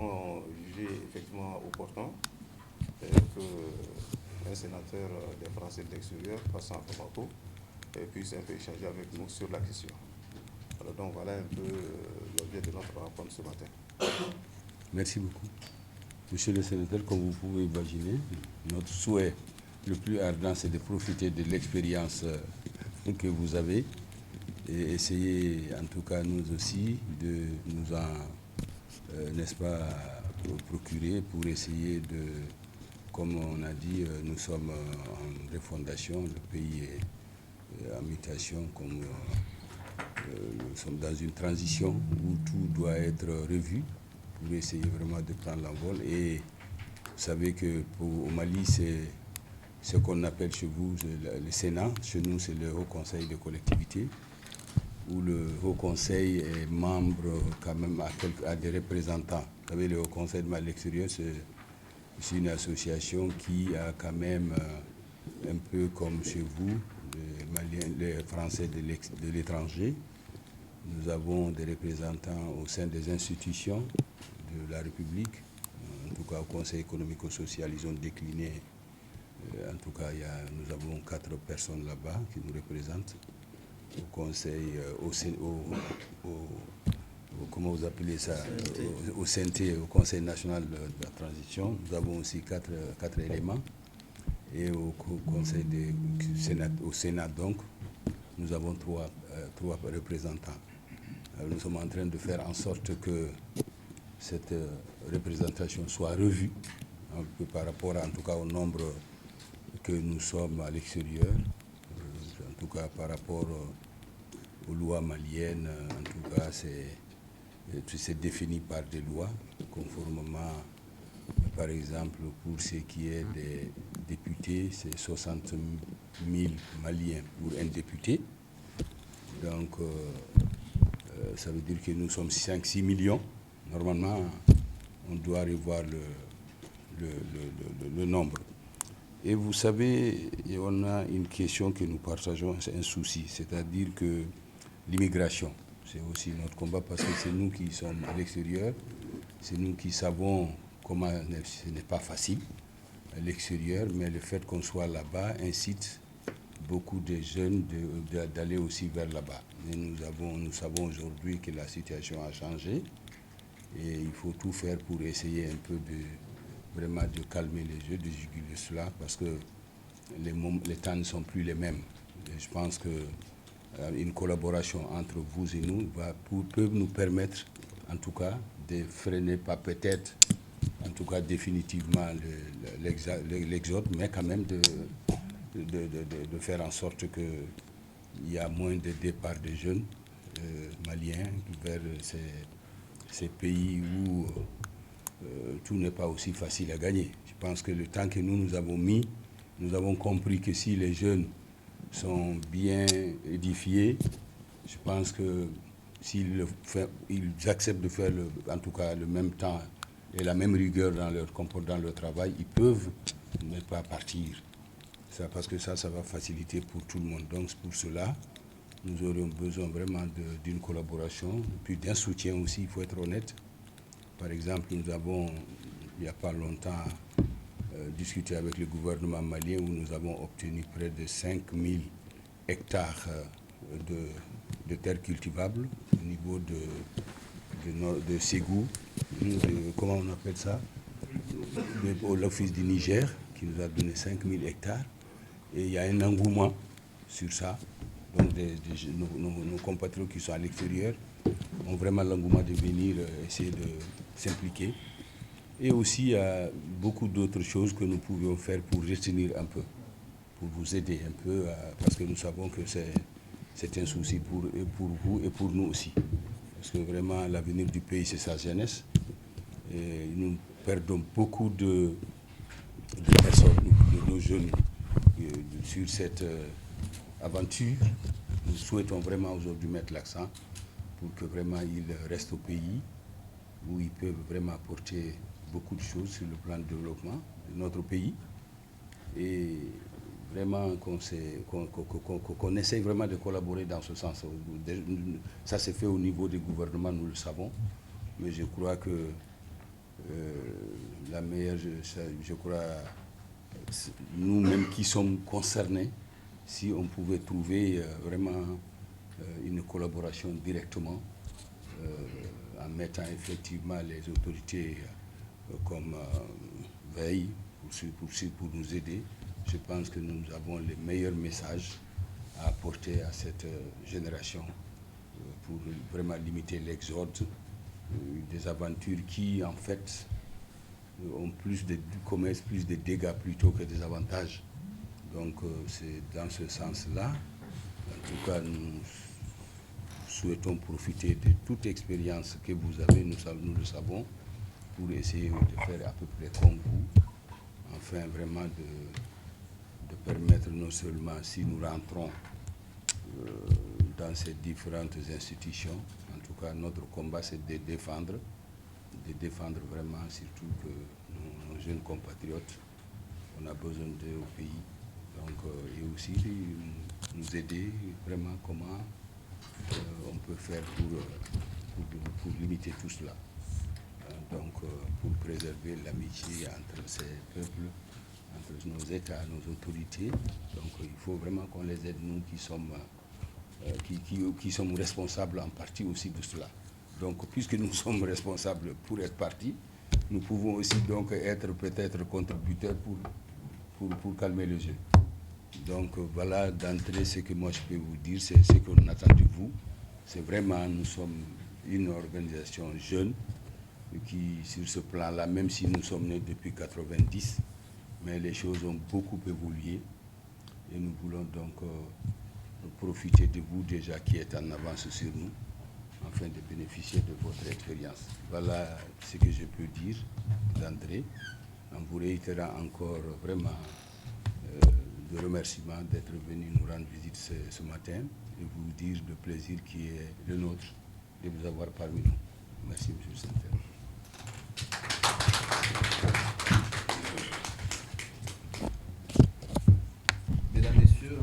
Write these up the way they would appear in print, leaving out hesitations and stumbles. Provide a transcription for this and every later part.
avons jugé effectivement opportun qu'un sénateur des Français de l'extérieur, passant à Bamako, puisse un peu échanger avec nous sur la question. Alors donc voilà un peu l'objet de notre rencontre ce matin. Merci beaucoup. Monsieur le sénateur, comme vous pouvez imaginer, notre souhait le plus ardent, c'est de profiter de l'expérience que vous avez et essayer, en tout cas nous aussi, de nous en, n'est-ce pas, procurer pour essayer de, comme on a dit, nous sommes en refondation, le pays est en mutation, comme nous sommes dans une transition où tout doit être revu pour essayer vraiment de prendre l'envol. Et vous savez qu'au Mali, c'est ce qu'on appelle chez vous le Sénat. Chez nous, c'est le Haut Conseil de collectivité, où le Haut Conseil est membre quand même à des représentants. Vous savez, le Haut Conseil de Mali extérieur, c'est une association qui a quand même, un peu comme chez vous, les Français de l'étranger. Nous avons des représentants au sein des institutions de la République. En tout cas, au Conseil économico-social, ils ont décliné. En tout cas, nous avons 4 personnes là-bas qui nous représentent. Au Conseil, comment vous appelez ça, au CNT, au Conseil national de la transition, nous avons aussi 4 éléments. Et au Conseil au Sénat, donc, nous avons 3 représentants. Alors, nous sommes en train de faire en sorte que cette représentation soit revue, par rapport en tout cas au nombre que nous sommes à l'extérieur, en tout cas par rapport aux lois maliennes, en tout cas c'est défini par des lois, conformément, par exemple, pour ce qui est des députés, c'est 60 000 Maliens pour un député. Donc, ça veut dire que nous sommes 5-6 millions. Normalement, on doit revoir le nombre. Et vous savez, on a une question que nous partageons, c'est un souci, c'est-à-dire que l'immigration, c'est aussi notre combat parce que c'est nous qui sommes à l'extérieur, c'est nous qui savons comment ce n'est pas facile à l'extérieur, mais le fait qu'on soit là-bas incite beaucoup de jeunes d'aller aussi vers là-bas. Mais nous savons aujourd'hui que la situation a changé et il faut tout faire pour essayer un peu vraiment de calmer les jeux, de juguler cela, parce que les temps ne sont plus les mêmes. Et je pense qu'une collaboration entre vous et nous peut nous permettre, en tout cas, de freiner, pas peut-être, en tout cas définitivement l'exode, mais quand même de faire en sorte qu'il y a moins de départ de jeunes maliens vers ces pays où tout n'est pas aussi facile à gagner. Je pense que le temps que nous avons mis, nous avons compris que si les jeunes sont bien édifiés, je pense que s'ils acceptent de faire en tout cas le même temps et la même rigueur dans leur travail, ils peuvent ne pas partir. Ça, parce que ça va faciliter pour tout le monde. Donc pour cela, nous aurions besoin vraiment d'une collaboration, puis d'un soutien aussi, il faut être honnête. Par exemple, nous avons, il n'y a pas longtemps, discuté avec le gouvernement malien où nous avons obtenu près de 5000 hectares de terres cultivables au niveau de Ségou, comment on appelle ça, l'Office du Niger, qui nous a donné 5000 hectares. Et il y a un engouement sur ça. Donc nos compatriotes qui sont à l'extérieur ont vraiment l'engouement de venir essayer de s'impliquer. Et aussi, il y a beaucoup d'autres choses que nous pouvions faire pour retenir un peu, pour vous aider un peu, parce que nous savons que c'est un souci pour vous et pour nous aussi. Parce que vraiment, l'avenir du pays, c'est sa jeunesse. Et nous perdons beaucoup de personnes, de nos jeunes, sur cette aventure. Nous souhaitons vraiment aujourd'hui mettre l'accent pour que vraiment ils restent au pays où ils peuvent vraiment apporter beaucoup de choses sur le plan de développement de notre pays. Et vraiment qu'on essaye vraiment de collaborer dans ce sens. Ça s'est fait au niveau des gouvernements, nous le savons. Mais je crois que la meilleure, je crois, nous-mêmes qui sommes concernés, si on pouvait trouver vraiment une collaboration directement en mettant effectivement les autorités comme veille pour nous aider, je pense que nous avons les meilleurs messages à apporter à cette génération pour vraiment limiter l'exode des aventures qui, en fait, ont commettent plus de dégâts plutôt que des avantages. Donc, c'est dans ce sens-là. En tout cas, nous souhaitons profiter de toute expérience que vous avez, nous le savons, pour essayer de faire à peu près comme vous, afin vraiment de permettre non seulement, si nous rentrons dans ces différentes institutions, en tout cas notre combat c'est de défendre vraiment surtout que nos jeunes compatriotes, on a besoin d'eux au pays, donc et aussi nous aider vraiment comment on peut faire pour limiter tout cela. Donc pour préserver l'amitié entre ces peuples, entre nos États, nos autorités. Donc il faut vraiment qu'on les aide, nous qui sommes responsables en partie aussi de cela. Donc puisque nous sommes responsables pour être partis, nous pouvons aussi donc être peut-être contributeurs pour calmer le jeu. Donc voilà d'entrée ce que moi je peux vous dire, c'est ce qu'on attend de vous. C'est vraiment, nous sommes une organisation jeune qui, sur ce plan-là, même si nous sommes nés depuis 90, mais les choses ont beaucoup évolué et nous voulons donc profiter de vous déjà qui êtes en avance sur nous, afin de bénéficier de votre expérience. Voilà ce que je peux dire d'entrée, en vous réitérant encore vraiment de remerciements d'être venu nous rendre visite ce matin et vous dire le plaisir qui est le nôtre de vous avoir parmi nous. Merci, M. le Sénateur. Mesdames, Messieurs,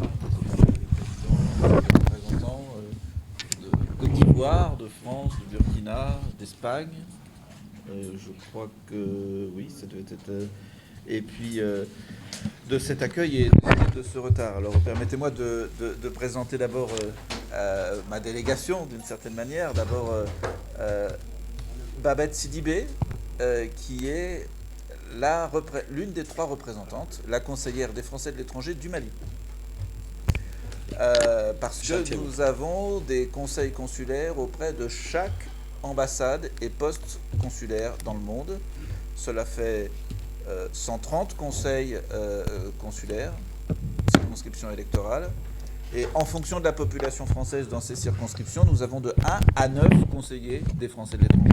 les représentants de Côte d'Ivoire, de France, de Burkina, d'Espagne, je crois que oui, ça devait être... et puis de cet accueil et de ce retard. Alors permettez-moi de présenter d'abord ma délégation d'une certaine manière. D'abord Babette Sidibé, qui est l'une des 3 représentantes, la conseillère des Français de l'étranger du Mali. Parce que nous avons des conseils consulaires auprès de chaque ambassade et poste consulaire dans le monde. Cela fait 130 conseils consulaires, circonscriptions électorales. Et en fonction de la population française dans ces circonscriptions, nous avons de 1 à 9 conseillers des Français de l'étranger.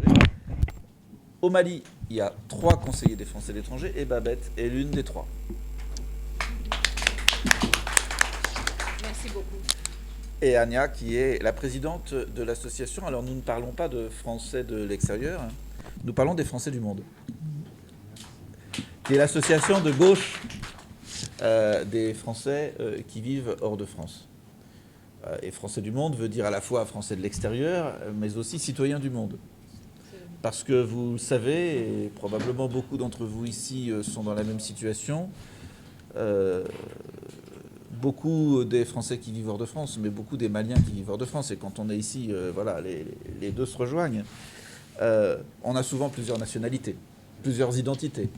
Au Mali, il y a 3 conseillers des Français de l'étranger et Babette est l'une des 3. Merci beaucoup. Et Ania, qui est la présidente de l'association. Alors nous ne parlons pas de Français de l'extérieur, hein. Nous parlons des Français du monde, qui est l'association de gauche des Français qui vivent hors de France. Et Français du monde veut dire à la fois Français de l'extérieur, mais aussi citoyens du monde. Parce que vous le savez, et probablement beaucoup d'entre vous ici sont dans la même situation, beaucoup des Français qui vivent hors de France, mais beaucoup des Maliens qui vivent hors de France. Et quand on est ici, voilà, les deux se rejoignent. On a souvent plusieurs nationalités, plusieurs identités.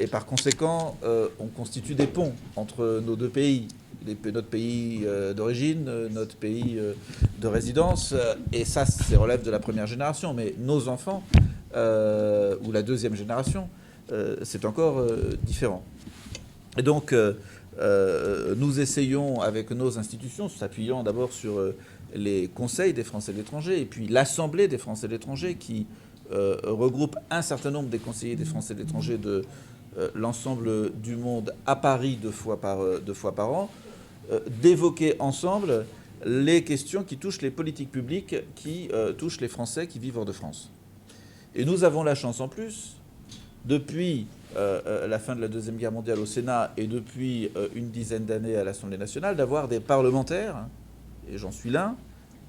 Et par conséquent, on constitue des ponts entre nos deux pays. Notre pays d'origine, notre pays de résidence, et ça relève de la première génération, mais nos enfants, ou la deuxième génération, c'est encore différent. Et donc, nous essayons avec nos institutions, s'appuyant d'abord sur les conseils des Français de l'étranger, et puis l'Assemblée des Français de l'étranger, qui regroupe un certain nombre des conseillers des Français de l'étranger de l'ensemble du monde à Paris 2 fois par an, d'évoquer ensemble les questions qui touchent les politiques publiques, qui touchent les Français qui vivent hors de France. Et nous avons la chance en plus, depuis la fin de la Deuxième Guerre mondiale au Sénat et depuis une dizaine d'années à l'Assemblée nationale, d'avoir des parlementaires, et j'en suis l'un,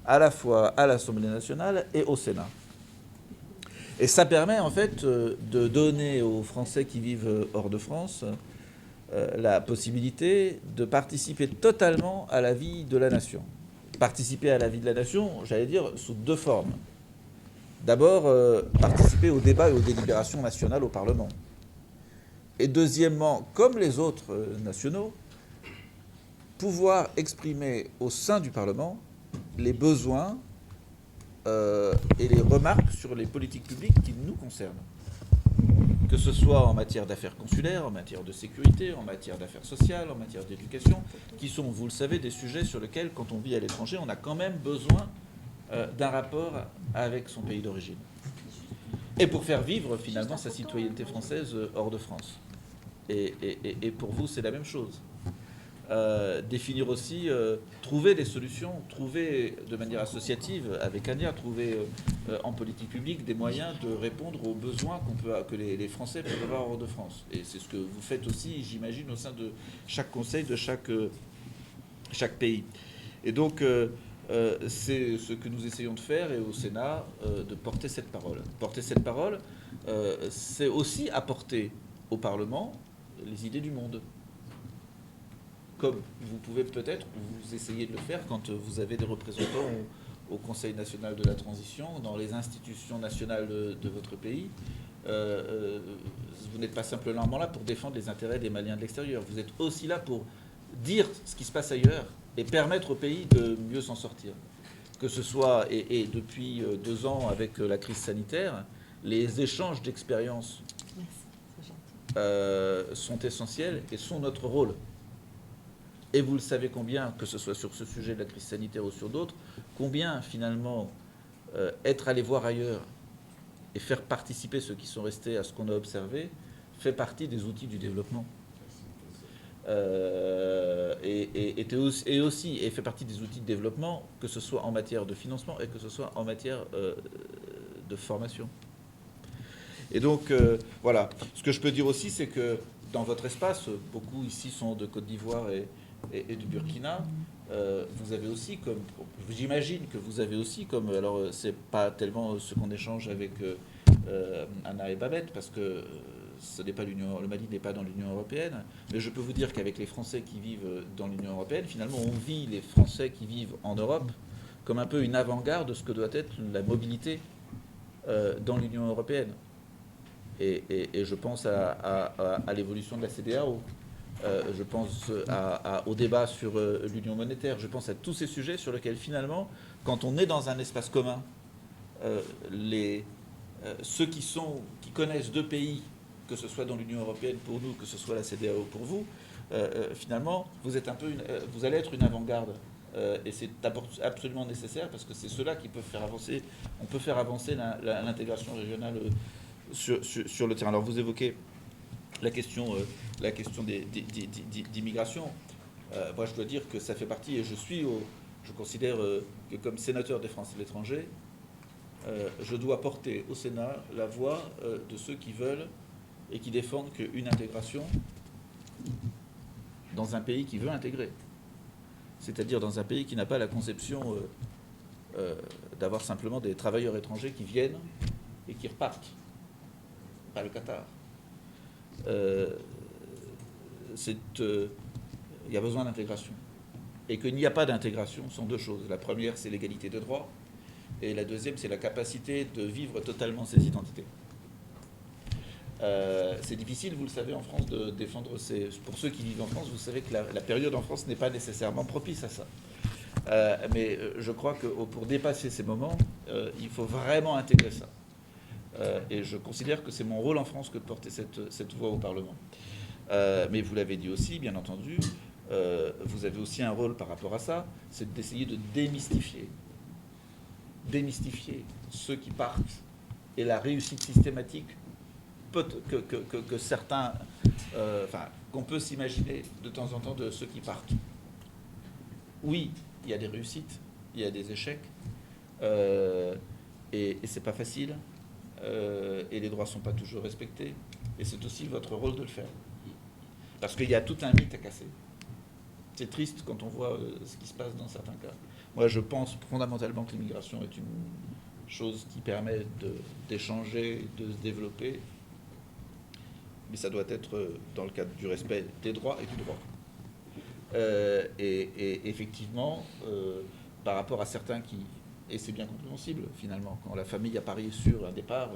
à la fois à l'Assemblée nationale et au Sénat. Et ça permet en fait de donner aux Français qui vivent hors de France la possibilité de participer totalement à la vie de la nation. Participer à la vie de la nation, j'allais dire, sous deux formes. D'abord, participer au débat et aux délibérations nationales au Parlement. Et deuxièmement, comme les autres nationaux, pouvoir exprimer au sein du Parlement les besoins et les remarques sur les politiques publiques qui nous concernent. Que ce soit en matière d'affaires consulaires, en matière de sécurité, en matière d'affaires sociales, en matière d'éducation, qui sont, vous le savez, des sujets sur lesquels, quand on vit à l'étranger, on a quand même besoin d'un rapport avec son pays d'origine. Et pour faire vivre, finalement, sa citoyenneté française hors de France. Et pour vous, c'est la même chose. Définir aussi, trouver des solutions, trouver de manière associative avec ANIA, trouver en politique publique des moyens de répondre aux besoins que les Français peuvent avoir hors de France. Et c'est ce que vous faites aussi, j'imagine, au sein de chaque conseil, de chaque pays. Et donc, c'est ce que nous essayons de faire, et au Sénat, de porter cette parole. Porter cette parole, c'est aussi apporter au Parlement les idées du monde. Comme vous pouvez peut-être, vous essayez de le faire quand vous avez des représentants au Conseil national de la transition, dans les institutions nationales de votre pays. Vous n'êtes pas simplement là pour défendre les intérêts des Maliens de l'extérieur. Vous êtes aussi là pour dire ce qui se passe ailleurs et permettre au pays de mieux s'en sortir. Que ce soit, et depuis 2 ans avec la crise sanitaire, les échanges d'expériences sont essentiels et sont notre rôle. Et vous le savez combien, que ce soit sur ce sujet de la crise sanitaire ou sur d'autres, combien finalement être allé voir ailleurs et faire participer ceux qui sont restés à ce qu'on a observé fait partie des outils du développement. Et fait partie des outils de développement, que ce soit en matière de financement et que ce soit en matière de formation. Et donc, voilà. Ce que je peux dire aussi, c'est que dans votre espace, beaucoup ici sont de Côte d'Ivoire et du Burkina, vous avez aussi comme, j'imagine que vous avez aussi comme, alors c'est pas tellement ce qu'on échange avec Anna et Babette, parce que ce n'est pas le Mali n'est pas dans l'Union européenne, mais je peux vous dire qu'avec les Français qui vivent dans l'Union européenne, finalement on vit les Français qui vivent en Europe comme un peu une avant-garde de ce que doit être la mobilité dans l'Union européenne. Et je pense à l'évolution de la CEDEAO. Je pense au débat sur l'union monétaire, je pense à tous ces sujets sur lesquels finalement, quand on est dans un espace commun, ceux qui connaissent 2 pays, que ce soit dans l'Union européenne pour nous, que ce soit la CEDEAO pour vous, finalement, vous allez être une avant-garde. Et c'est absolument nécessaire parce que c'est cela qui peuvent faire avancer. On peut faire avancer l'intégration régionale sur le terrain. Alors vous évoquez la question d'immigration. Moi, je dois dire que ça fait partie, et je considère que comme sénateur des Français de l'étranger, je dois porter au Sénat la voix de ceux qui veulent et qui défendent qu'une intégration dans un pays qui veut intégrer. C'est-à-dire dans un pays qui n'a pas la conception d'avoir simplement des travailleurs étrangers qui viennent et qui repartent. Pas le Qatar. Il y a besoin d'intégration. Et qu'il n'y a pas d'intégration sont 2 choses. La première, c'est l'égalité de droit. Et la deuxième, c'est la capacité de vivre totalement ses identités. C'est difficile, vous le savez, en France, de défendre pour ceux qui vivent en France, vous savez que la période en France n'est pas nécessairement propice à ça. Mais je crois que pour dépasser ces moments, il faut vraiment intégrer ça. Et je considère que c'est mon rôle en France que de porter cette voix au Parlement. Mais vous l'avez dit aussi, bien entendu, vous avez aussi un rôle par rapport à ça, c'est d'essayer de démystifier ceux qui partent et la réussite systématique que certains, qu'on peut s'imaginer de temps en temps de ceux qui partent. Oui, il y a des réussites, il y a des échecs, et c'est pas facile, et les droits sont pas toujours respectés, et c'est aussi votre rôle de le faire. Parce qu'il y a tout un mythe à casser. C'est triste quand on voit ce qui se passe dans certains cas. Moi, je pense fondamentalement que l'immigration est chose qui permet d'échanger, de se développer, mais ça doit être dans le cadre du respect des droits et du droit. Et effectivement, par rapport à certains qui, et c'est bien compréhensible finalement, quand la famille a parié sur un départ,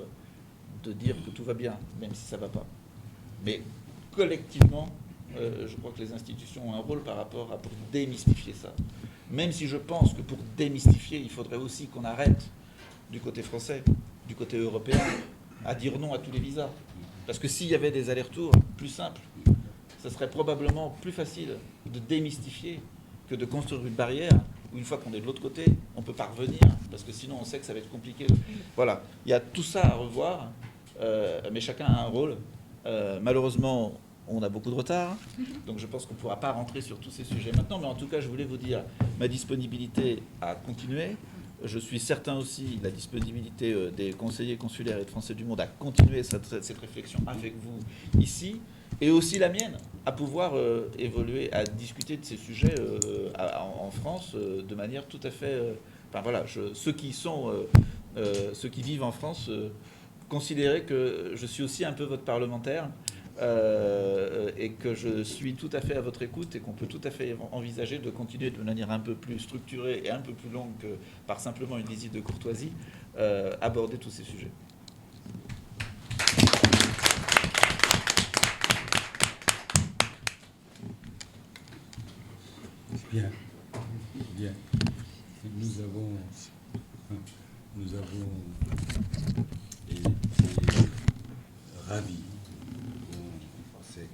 de dire que tout va bien, même si ça ne va pas. Mais collectivement, je crois que les institutions ont un rôle par rapport à pour démystifier ça. Même si je pense que pour démystifier, il faudrait aussi qu'on arrête du côté français, du côté européen, à dire non à tous les visas. Parce que s'il y avait des allers-retours plus simples, ça serait probablement plus facile de démystifier que de construire une barrière où une fois qu'on est de l'autre côté, on ne peut pas revenir, parce que sinon on sait que ça va être compliqué. Voilà, il y a tout ça à revoir, mais chacun a un rôle. Malheureusement, on a beaucoup de retard, donc je pense qu'on ne pourra pas rentrer sur tous ces sujets maintenant, mais en tout cas, je voulais vous dire ma disponibilité à continuer. Je suis certain aussi de la disponibilité des conseillers consulaires et de Français du Monde à continuer cette réflexion avec vous ici, et aussi la mienne, à pouvoir évoluer, à discuter de ces sujets en France de manière tout à fait... enfin voilà, ceux qui vivent en France, considérez que je suis aussi un peu votre parlementaire, et que je suis tout à fait à votre écoute et qu'on peut tout à fait envisager de continuer de manière un peu plus structurée et un peu plus longue que par simplement une visite de courtoisie, aborder tous ces sujets. Bien, bien. Nous avons été ravis. Ces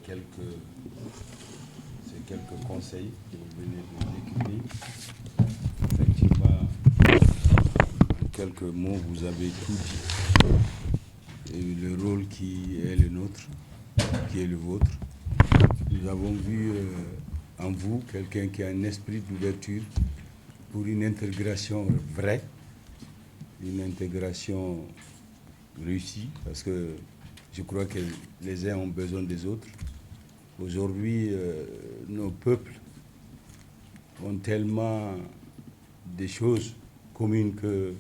quelques conseils que vous venez de décrire. Effectivement, en quelques mots, vous avez tout dit. Et le rôle qui est le nôtre, qui est le vôtre. Nous avons vu en vous quelqu'un qui a un esprit d'ouverture pour une intégration vraie, une intégration réussie, parce que je crois que les uns ont besoin des autres. Aujourd'hui, nos peuples ont tellement de choses communes que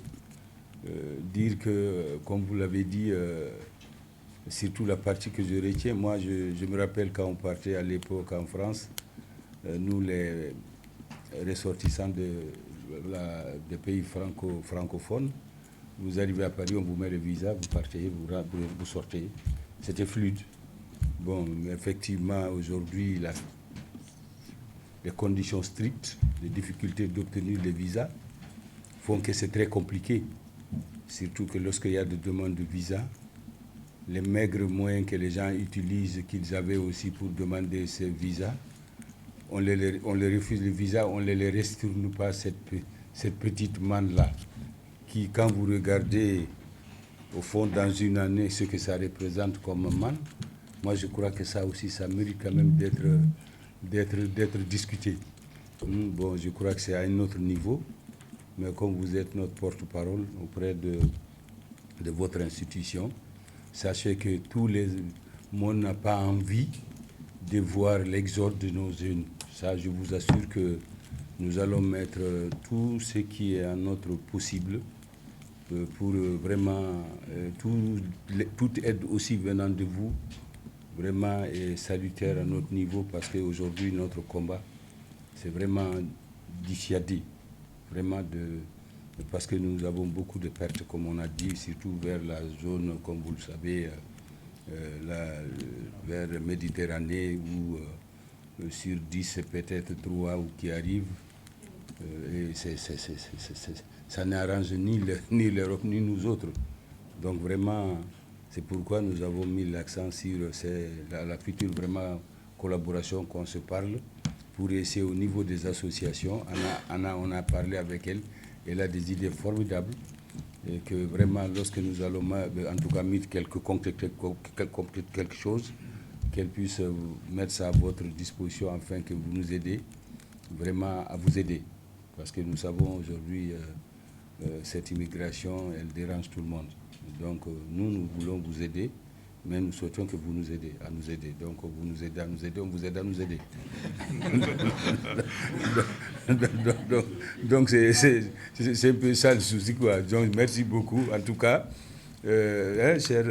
dire que, comme vous l'avez dit, surtout la partie que je retiens, moi je me rappelle quand on partait à l'époque en France, nous les ressortissants des pays francophones, vous arrivez à Paris, on vous met le visa, vous partez, vous sortez. C'était fluide. Bon, mais effectivement, aujourd'hui, les conditions strictes, les difficultés d'obtenir les visas font que c'est très compliqué. Surtout que lorsqu'il y a des demandes de visa, les maigres moyens que les gens utilisent, qu'ils avaient aussi pour demander ces visas, on les refuse le visa, on ne les retourne pas cette petite manne-là, qui, quand vous regardez au fond dans une année ce que ça représente comme manne, moi je crois que ça aussi, ça mérite quand même d'être discuté. Bon, je crois que c'est à un autre niveau, mais comme vous êtes notre porte-parole auprès de votre institution, sachez que tout le monde n'a pas envie de voir l'exode de nos jeunes. Ça, je vous assure que nous allons mettre tout ce qui est en notre possible pour vraiment toute aide aussi venant de vous, vraiment est salutaire à notre niveau, parce qu'aujourd'hui, notre combat, c'est vraiment dissuader, vraiment parce que nous avons beaucoup de pertes, comme on a dit, surtout vers la zone, comme vous le savez, vers la Méditerranée, où sur 10, c'est peut-être 3 qui arrivent. Et ça n'arrange ni l'Europe, ni nous autres. Donc vraiment, c'est pourquoi nous avons mis l'accent sur la future vraiment collaboration, qu'on se parle, pour essayer au niveau des associations. On a parlé avec elle. Elle a des idées formidables, et que vraiment, lorsque nous allons, en tout cas, mettre quelque chose, qu'elle puisse mettre ça à votre disposition afin que vous nous aidez, vraiment à vous aider. Parce que nous savons aujourd'hui, cette immigration, elle dérange tout le monde. Donc, nous voulons vous aider, mais nous souhaitons que vous nous aidez à nous aider. Donc, vous nous aidez à nous aider, on vous aide à nous aider. Donc c'est un peu ça le souci, quoi. Donc, merci beaucoup. En tout cas, chers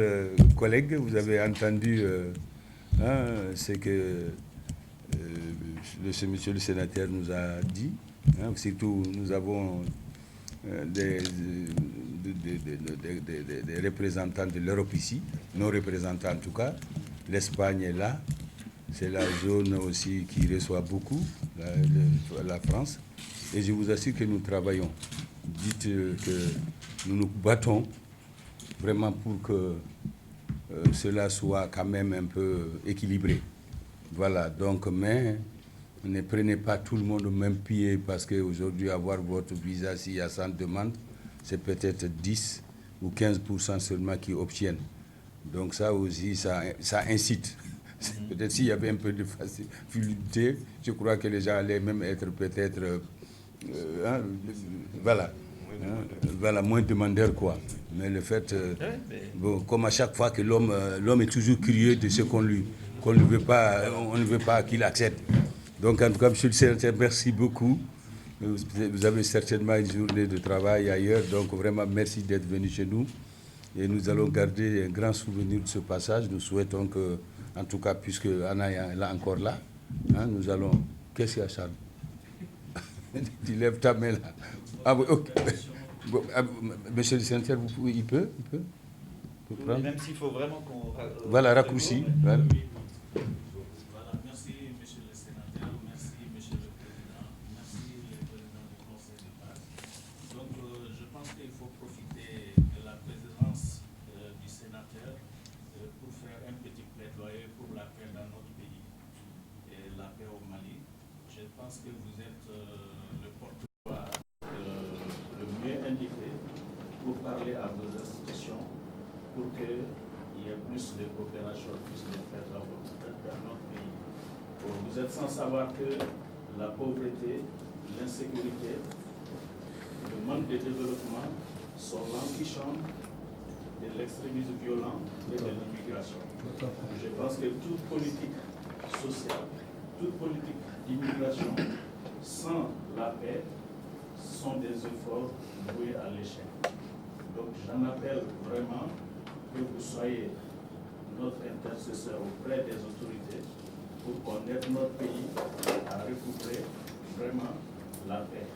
collègues, vous avez entendu ce que monsieur le sénateur nous a dit. Surtout, nous avons des représentants de l'Europe ici, nos représentants en tout cas. L'Espagne est là, c'est la zone aussi qui reçoit beaucoup, la France. Et je vous assure que nous travaillons. Dites que nous nous battons vraiment pour que cela soit quand même un peu équilibré. Voilà, donc, mais ne prenez pas tout le monde au même pied parce qu'aujourd'hui, avoir votre visa, s'il y a 100 demandes, c'est peut-être 10 ou 15% seulement qui obtiennent. Donc ça aussi, ça incite. Peut-être s'il y avait un peu de facilité, je crois que les gens allaient même être peut-être, voilà, moins demandeurs, quoi. Mais le fait, bon, comme à chaque fois que l'homme est toujours curieux de ce qu'on ne veut pas, on ne veut pas qu'il accepte. Donc, en tout cas, monsieur le sénateur, merci beaucoup. Vous avez certainement une journée de travail ailleurs, donc vraiment merci d'être venu chez nous. Et nous allons garder un grand souvenir de ce passage. Nous souhaitons que, en tout cas, puisque Anna est là encore là, nous allons... Qu'est-ce qu'il y a, Charles? Tu lèves ta main là. Ah oui, ok. Bon, monsieur le sénateur, il peut prendre. Même s'il faut vraiment qu'on... Voilà, raccourci. Voilà. De coopération puisse les faire dans notre pays. Vous êtes sans savoir que la pauvreté, l'insécurité, le manque de développement sont l'antichambre de l'extrémisme violent et de l'immigration. Je pense que toute politique sociale, toute politique d'immigration sans la paix sont des efforts voués à l'échec. Donc j'en appelle vraiment que vous soyez notre intercesseur auprès des autorités pour qu'on aide notre pays à recouvrer vraiment la paix.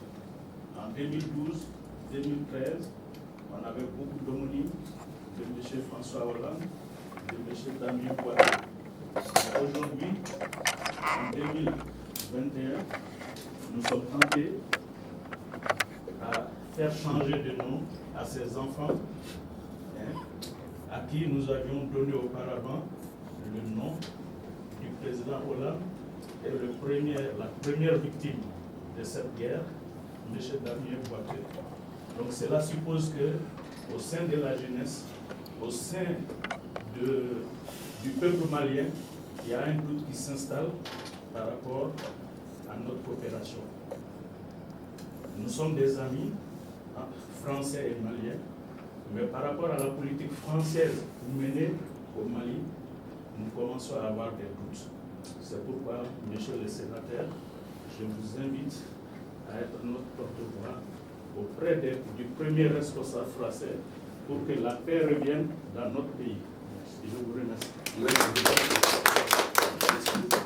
En 2012-2013, on avait beaucoup d'homonymes de M. François Hollande, de M. Damien Poitou. Aujourd'hui, en 2021, nous sommes tentés à faire changer de nom à ces enfants à qui nous avions donné auparavant le nom du président Hollande et la première victime de cette guerre, M. Damien Poitou. Donc cela suppose qu'au sein de la jeunesse, au sein du peuple malien, il y a un doute qui s'installe par rapport à notre coopération. Nous sommes des amis français et maliens, mais par rapport à la politique française menée au Mali, nous commençons à avoir des doutes. C'est pourquoi, monsieur le sénateur, je vous invite à être notre porte-voix auprès du premier responsable français pour que la paix revienne dans notre pays. Et je vous remercie.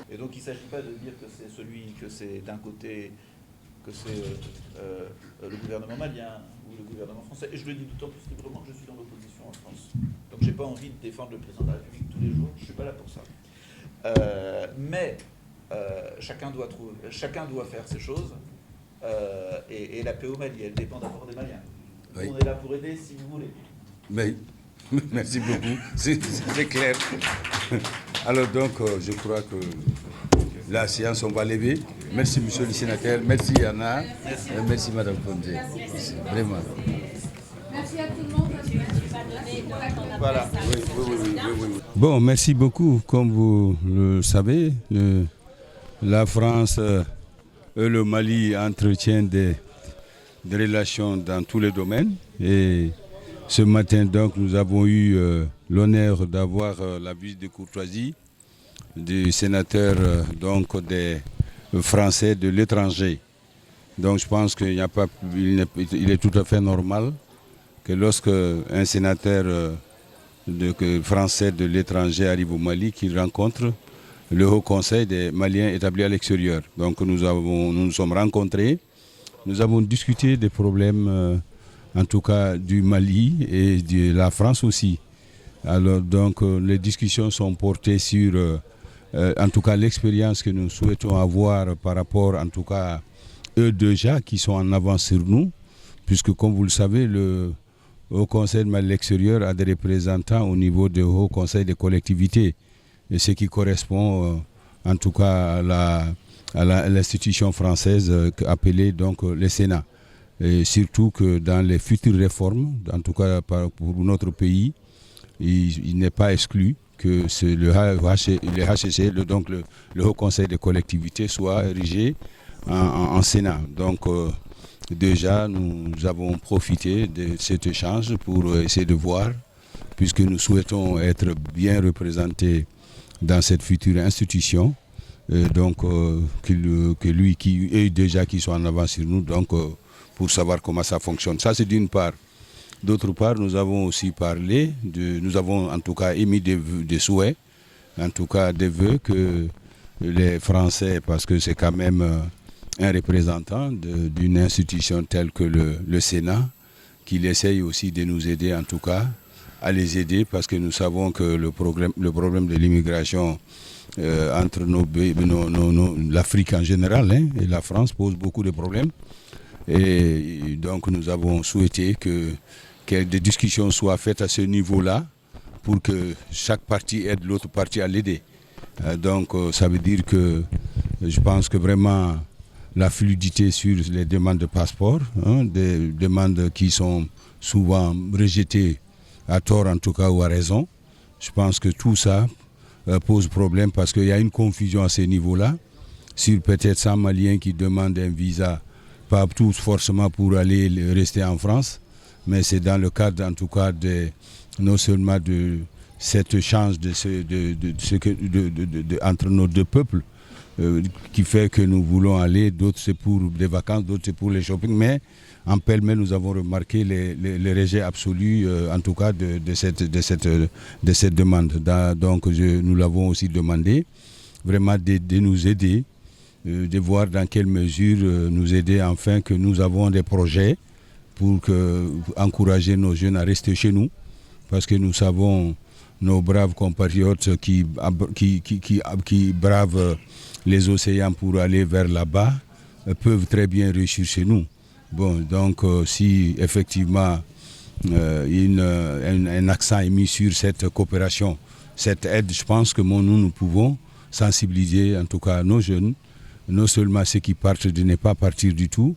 Et donc il ne s'agit pas de dire que c'est d'un côté, que c'est le gouvernement malien ou le gouvernement français. Et je le dis d'autant plus librement que je suis dans l'opposition en France. Donc je n'ai pas envie de défendre le président de la République tous les jours, je ne suis pas là pour ça. Mais chacun doit faire ses choses. Et la paix au Mali, elle dépend d'abord des Maliens. Oui. On est là pour aider si vous voulez. Oui, merci beaucoup, c'est clair. Alors donc, je crois que la séance, on va lever. Merci, monsieur le sénateur. Merci, Anna. Merci Madame Fondé. Vraiment. Merci à tout le monde. Voilà. Oui. Bon, merci beaucoup. Comme vous le savez, la France et le Mali entretiennent des relations dans tous les domaines. Et ce matin, donc, nous avons eu l'honneur d'avoir la visite de courtoisie du sénateur donc des Français de l'étranger. Donc je pense qu'il est tout à fait normal que lorsque un sénateur français de l'étranger arrive au Mali, qu'il rencontre le Haut Conseil des Maliens établis à l'extérieur. Donc nous nous sommes rencontrés, nous avons discuté des problèmes en tout cas du Mali et de la France aussi. Alors donc les discussions sont portées sur en tout cas l'expérience que nous souhaitons avoir par rapport en tout cas eux déjà qui sont en avance sur nous, puisque comme vous le savez, le Haut Conseil de Mali extérieur a des représentants au niveau du Haut Conseil des collectivités, et ce qui correspond en tout cas à l'institution française appelée donc le Sénat. Et surtout que dans les futures réformes, en tout cas pour notre pays, il n'est pas exclu que le HCC, donc le Haut Conseil des collectivités, soit érigé en Sénat. Donc déjà, nous avons profité de cet échange pour essayer de voir, puisque nous souhaitons être bien représentés dans cette future institution, donc que lui qui est déjà qui soit en avance sur nous, donc pour savoir comment ça fonctionne. Ça, c'est d'une part. D'autre part, nous avons aussi parlé, nous avons en tout cas émis des souhaits, en tout cas des vœux que les Français, parce que c'est quand même un représentant d'une institution telle que le Sénat, qu'il essaye aussi de nous aider, en tout cas, à les aider, parce que nous savons que le problème de l'immigration entre l'Afrique en général et la France pose beaucoup de problèmes. Et donc nous avons souhaité que des discussions soient faites à ce niveau-là pour que chaque partie aide l'autre partie à l'aider. Donc ça veut dire que je pense que vraiment la fluidité sur les demandes de passeport, des demandes qui sont souvent rejetées à tort en tout cas ou à raison, je pense que tout ça pose problème parce qu'il y a une confusion à ce niveau-là sur peut-être 100 Maliens qui demandent un visa, pas tous forcément pour aller rester en France, mais c'est dans le cadre en tout cas non seulement de cet échange entre nos deux peuples qui fait que nous voulons aller, d'autres c'est pour des vacances, d'autres c'est pour les shopping, mais en pêle-mêle nous avons remarqué les rejets absolus en tout cas de cette demande. Donc nous l'avons aussi demandé vraiment de nous aider, de voir dans quelle mesure nous aider afin que nous avons des projets pour encourager nos jeunes à rester chez nous, parce que nous savons nos braves compatriotes qui bravent les océans pour aller vers là-bas peuvent très bien réussir chez nous. Bon, donc si effectivement un accent est mis sur cette coopération, cette aide, je pense que nous pouvons sensibiliser en tout cas nos jeunes, non seulement ceux qui partent de ne pas partir du tout,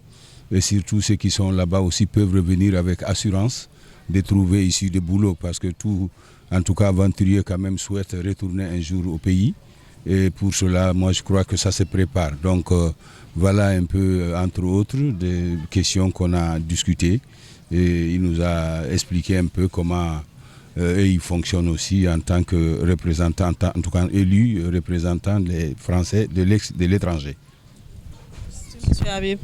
et surtout ceux qui sont là-bas aussi peuvent revenir avec assurance de trouver ici des boulots, parce que tout, en tout cas aventurier quand même souhaite retourner un jour au pays. Et pour cela, moi je crois que ça se prépare. Donc voilà un peu, entre autres, des questions qu'on a discutées. Et il nous a expliqué un peu comment ils fonctionnent aussi en tant que représentants, en tout cas élus représentants des Français de l'étranger. Monsieur Habib.